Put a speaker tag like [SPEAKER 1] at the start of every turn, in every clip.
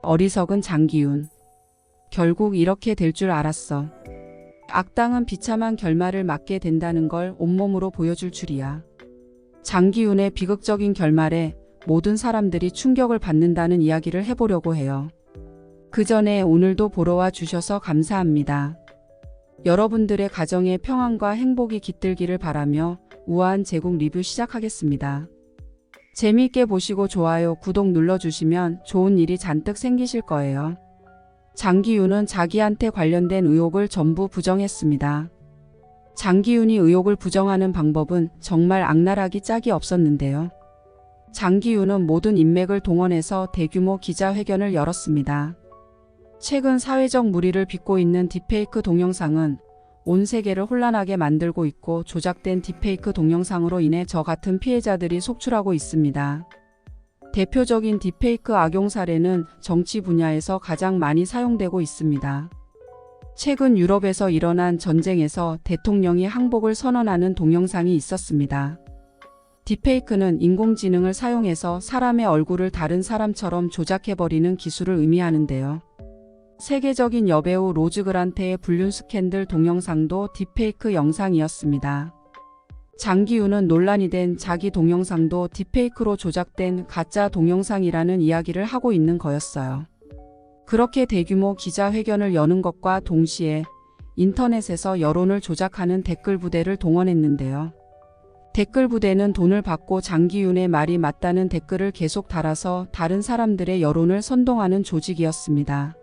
[SPEAKER 1] 어리석은 장기윤. 결국 이렇게 될 줄 알았어. 악당은 비참한 결말을 맞게 된다는 걸 온몸으로 보여줄 줄이야. 장기윤의 비극적인 결말에 모든 사람들이 충격을 받는다는 이야기를 해보려고 해요. 그 전에 오늘도 보러 와 주셔서 감사합니다. 여러분들의 가정에 평안과 행복이 깃들기를 바라며 우아한 제국 리뷰 시작하겠습니다. 재미있게 보시고 좋아요, 구독 눌러주시면 좋은 일이 잔뜩 생기실 거예요. 장기윤은 자기한테 관련된 의혹을 전부 부정했습니다. 장기윤이 의혹을 부정하는 방법은 정말 악랄하기 짝이 없었는데요. 장기윤은 모든 인맥을 동원해서 대규모 기자회견을 열었습니다. 최근 사회적 물의를 빚고 있는 딥페이크 동영상은 온 세계를 혼란하게 만들고 있고, 조작된 딥페이크 동영상으로 인해 저 같은 피해자들이 속출하고 있습니다. 대표적인 딥페이크 악용 사례는 정치 분야에서 가장 많이 사용되고 있습니다. 최근 유럽에서 일어난 전쟁에서 대통령이 항복을 선언하는 동영상이 있었습니다. 딥페이크는 인공지능을 사용해서 사람의 얼굴을 다른 사람처럼 조작해버리는 기술을 의미하는데요. 세계적인 여배우 로즈 그란테의 불륜 스캔들 동영상도 딥페이크 영상이었습니다. 장기윤은 논란이 된 자기 동영상도 딥페이크로 조작된 가짜 동영상이라는 이야기를 하고 있는 거였어요. 그렇게 대규모 기자회견을 여는 것과 동시에 인터넷에서 여론을 조작하는 댓글 부대를 동원했는데요. 댓글 부대는 돈을 받고 장기윤의 말이 맞다는 댓글을 계속 달아서 다른 사람들의 여론을 선동하는 조직이었습니다.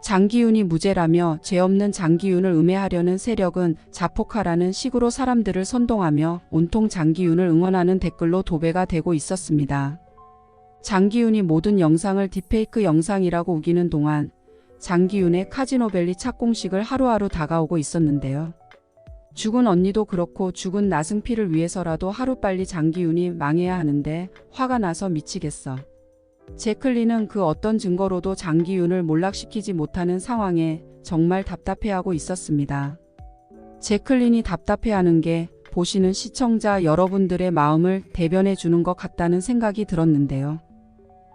[SPEAKER 1] 장기윤이 무죄라며 죄 없는 장기윤을 음해하려는 세력은 자폭하라는 식으로 사람들을 선동하며 온통 장기윤을 응원하는 댓글로 도배가 되고 있었습니다. 장기윤이 모든 영상을 딥페이크 영상이라고 우기는 동안 장기윤의 카지노밸리 착공식을 하루하루 다가오고 있었는데요. 죽은 언니도 그렇고 죽은 나승필을 위해서라도 하루빨리 장기윤이 망해야 하는데 화가 나서 미치겠어. 제클린은 그 어떤 증거로도 장기윤을 몰락시키지 못하는 상황에 정말 답답해하고 있었습니다. 제클린이 답답해하는 게 보시는 시청자 여러분들의 마음을 대변해 주는 것 같다는 생각이 들었는데요.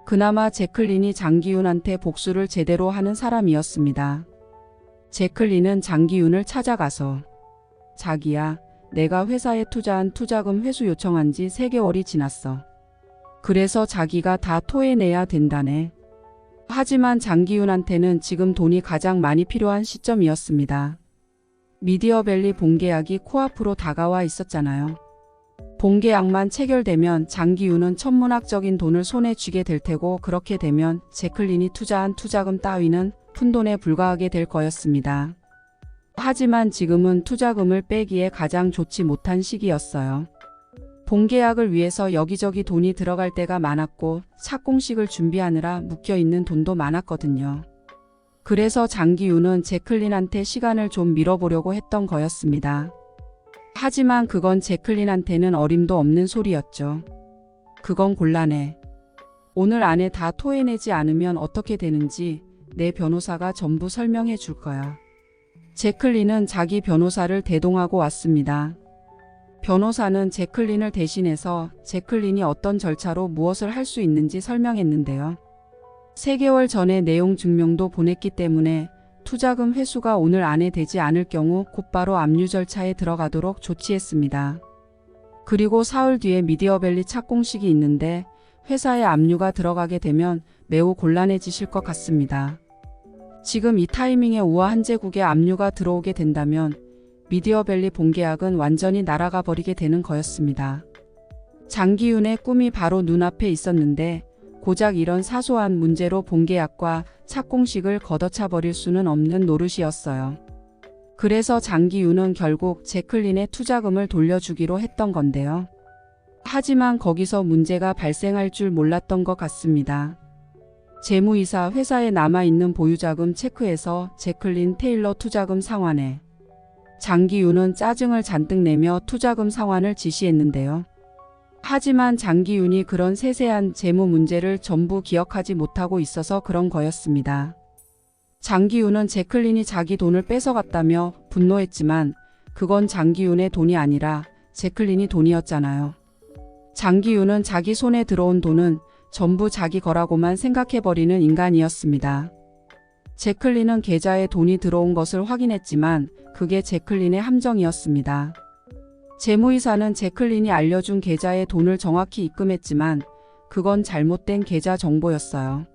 [SPEAKER 1] 그나마 제클린이 장기윤한테 복수를 제대로 하는 사람이었습니다. 제클린은 장기윤을 찾아가서 자기야, 내가 회사에 투자한 투자금 회수 요청한 지 3개월이 지났어. 그래서 자기가 다 토해내야 된다네. 하지만 장기윤한테는 지금 돈이 가장 많이 필요한 시점이었습니다. 미디어밸리 본계약이 코앞으로 다가와 있었잖아요. 본계약만 체결되면 장기윤은 천문학적인 돈을 손에 쥐게 될 테고, 그렇게 되면 제클린이 투자한 투자금 따위는 푼돈에 불과하게 될 거였습니다. 하지만 지금은 투자금을 빼기에 가장 좋지 못한 시기였어요. 본계약을 위해서 여기저기 돈이 들어갈 때가 많았고 착공식을 준비하느라 묶여있는 돈도 많았거든요. 그래서 장기윤은 제클린한테 시간을 좀 밀어보려고 했던 거였습니다. 하지만 그건 제클린한테는 어림도 없는 소리였죠. 그건 곤란해. 오늘 안에 다 토해내지 않으면 어떻게 되는지 내 변호사가 전부 설명해 줄 거야. 제클린은 자기 변호사를 대동하고 왔습니다. 변호사는 제클린을 대신해서 제클린이 어떤 절차로 무엇을 할 수 있는지 설명했는데요. 3개월 전에 내용 증명도 보냈기 때문에 투자금 회수가 오늘 안에 되지 않을 경우 곧바로 압류 절차에 들어가도록 조치했습니다. 그리고 사흘 뒤에 미디어밸리 착공식이 있는데 회사에 압류가 들어가게 되면 매우 곤란해지실 것 같습니다. 지금 이 타이밍에 우아 한제국에 압류가 들어오게 된다면 미디어밸리 본계약은 완전히 날아가 버리게 되는 거였습니다. 장기윤의 꿈이 바로 눈앞에 있었는데 고작 이런 사소한 문제로 본계약과 착공식을 걷어차 버릴 수는 없는 노릇이었어요. 그래서 장기윤은 결국 제클린의 투자금을 돌려주기로 했던 건데요. 하지만 거기서 문제가 발생할 줄 몰랐던 것 같습니다. 재무이사 회사에 남아있는 보유자금 체크해서 제클린 테일러 투자금 상환에 장기윤은 짜증을 잔뜩 내며 투자금 상환을 지시했는데요. 하지만 장기윤이 그런 세세한 재무 문제를 전부 기억하지 못하고 있어서 그런 거였습니다. 장기윤은 제클린이 자기 돈을 뺏어갔다며 분노했지만 그건 장기윤의 돈이 아니라 제클린이 돈이었잖아요. 장기윤은 자기 손에 들어온 돈은 전부 자기 거라고만 생각해버리는 인간이었습니다. 제클린은 계좌에 돈이 들어온 것을 확인했지만 그게 제클린의 함정이었습니다. 재무이사는 제클린이 알려준 계좌에 돈을 정확히 입금했지만 그건 잘못된 계좌 정보였어요.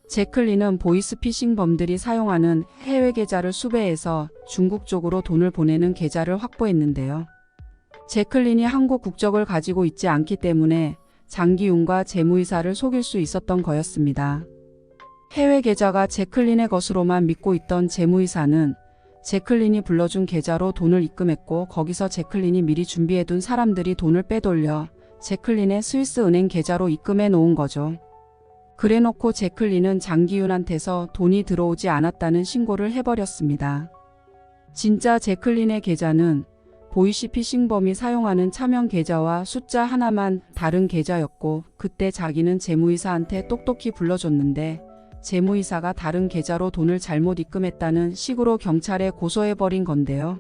[SPEAKER 1] 제클린은 보이스피싱범들이 사용하는 해외 계좌를 수배해서 중국 쪽으로 돈을 보내는 계좌를 확보했는데요. 제클린이 한국 국적을 가지고 있지 않기 때문에 장기윤과 재무이사를 속일 수 있었던 거였습니다. 해외 계좌가 제클린의 것으로만 믿고 있던 재무이사는 제클린이 불러준 계좌로 돈을 입금했고 거기서 제클린이 미리 준비해둔 사람들이 돈을 빼돌려 제클린의 스위스 은행 계좌로 입금해 놓은 거죠. 그래놓고 제클린은 장기윤한테서 돈이 들어오지 않았다는 신고를 해버렸습니다. 진짜 제클린의 계좌는 보이스피싱범이 사용하는 차명 계좌와 숫자 하나만 다른 계좌였고 그때 자기는 재무이사한테 똑똑히 불러줬는데 재무이사가 다른 계좌로 돈을 잘못 입금했다는 식으로 경찰에 고소해버린 건데요.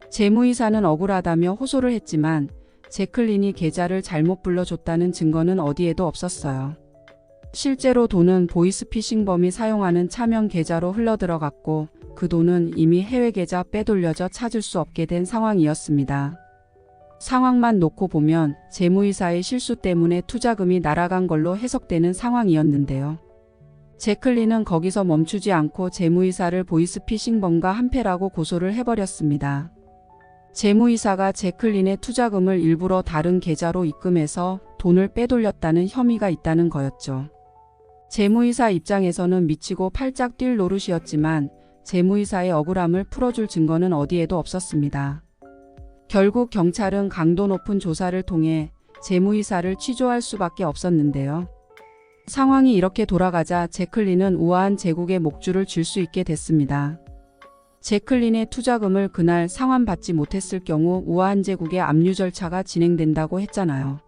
[SPEAKER 1] 재무이사는 억울하다며 호소를 했지만 제클린이 계좌를 잘못 불러줬다는 증거는 어디에도 없었어요. 실제로 돈은 보이스피싱범이 사용하는 차명 계좌로 흘러들어갔고 그 돈은 이미 해외 계좌 빼돌려져 찾을 수 없게 된 상황이었습니다. 상황만 놓고 보면 재무이사의 실수 때문에 투자금이 날아간 걸로 해석되는 상황이었는데요. 제클린은 거기서 멈추지 않고 재무이사를 보이스피싱범과 한패라고 고소를 해버렸습니다. 재무이사가 제클린의 투자금을 일부러 다른 계좌로 입금해서 돈을 빼돌렸다는 혐의가 있다는 거였죠. 재무이사 입장에서는 미치고 팔짝 뛸 노릇이었지만 재무이사의 억울함을 풀어줄 증거는 어디에도 없었습니다. 결국 경찰은 강도 높은 조사를 통해 재무이사를 취조할 수밖에 없었는데요. 상황이 이렇게 돌아가자 제클린은 우아한 제국의 목줄을 쥘 수 있게 됐습니다. 제클린의 투자금을 그날 상환받지 못했을 경우 우아한 제국의 압류 절차가 진행된다고 했잖아요.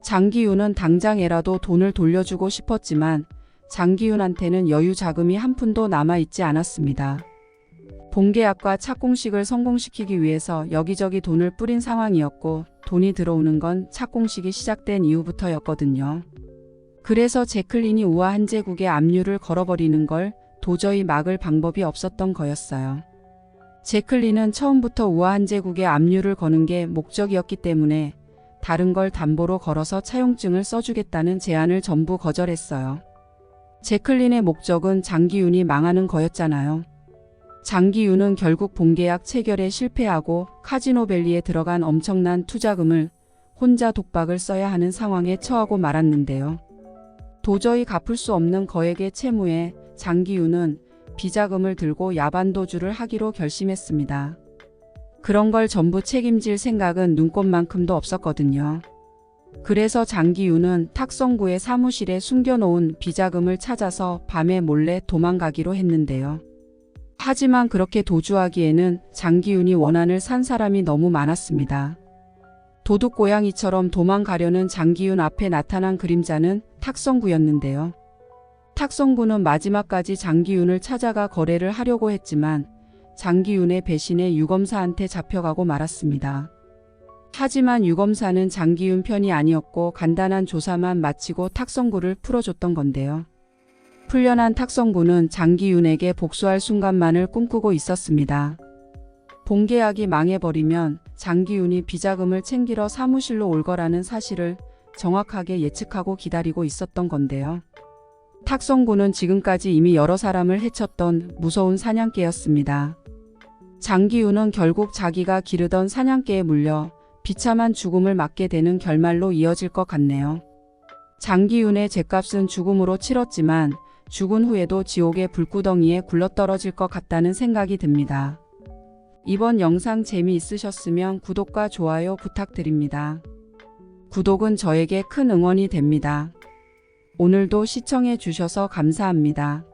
[SPEAKER 1] 장기윤은 당장에라도 돈을 돌려주고 싶었지만 장기윤한테는 여유 자금이 한 푼도 남아있지 않았습니다. 본계약과 착공식을 성공시키기 위해서 여기저기 돈을 뿌린 상황이었고 돈이 들어오는 건 착공식이 시작된 이후부터였거든요. 그래서 제클린이 우아한 제국의 압류를 걸어버리는 걸 도저히 막을 방법이 없었던 거였어요. 제클린은 처음부터 우아한 제국의 압류를 거는 게 목적이었기 때문에 다른 걸 담보로 걸어서 차용증을 써주겠다는 제안을 전부 거절했어요. 제클린의 목적은 장기윤이 망하는 거였잖아요. 장기윤은 결국 본계약 체결에 실패하고 카지노밸리에 들어간 엄청난 투자금을 혼자 독박을 써야 하는 상황에 처하고 말았는데요. 도저히 갚을 수 없는 거액의 채무에 장기윤은 비자금을 들고 야반도주를 하기로 결심했습니다. 그런 걸 전부 책임질 생각은 눈꼽만큼도 없었거든요. 그래서 장기윤은 탁성구의 사무실에 숨겨놓은 비자금을 찾아서 밤에 몰래 도망가기로 했는데요. 하지만 그렇게 도주하기에는 장기윤이 원한을 산 사람이 너무 많았습니다. 도둑고양이처럼 도망가려는 장기윤 앞에 나타난 그림자는 탁성구였는데요. 탁성구는 마지막까지 장기윤을 찾아가 거래를 하려고 했지만 장기윤의 배신에 유검사한테 잡혀가고 말았습니다. 하지만 유검사는 장기윤 편이 아니었고 간단한 조사만 마치고 탁성구를 풀어줬던 건데요. 풀려난 탁성구는 장기윤에게 복수할 순간만을 꿈꾸고 있었습니다. 본계약이 망해버리면 장기윤이 비자금을 챙기러 사무실로 올 거라는 사실을 정확하게 예측하고 기다리고 있었던 건데요. 탁성구는 지금까지 이미 여러 사람을 해쳤던 무서운 사냥개였습니다. 장기윤은 결국 자기가 기르던 사냥개에 물려 비참한 죽음을 맞게 되는 결말로 이어질 것 같네요. 장기윤의 죗값은 죽음으로 치렀지만 죽은 후에도 지옥의 불구덩이에 굴러떨어질 것 같다는 생각이 듭니다. 이번 영상 재미있으셨으면 구독과 좋아요 부탁드립니다. 구독은 저에게 큰 응원이 됩니다. 오늘도 시청해 주셔서 감사합니다.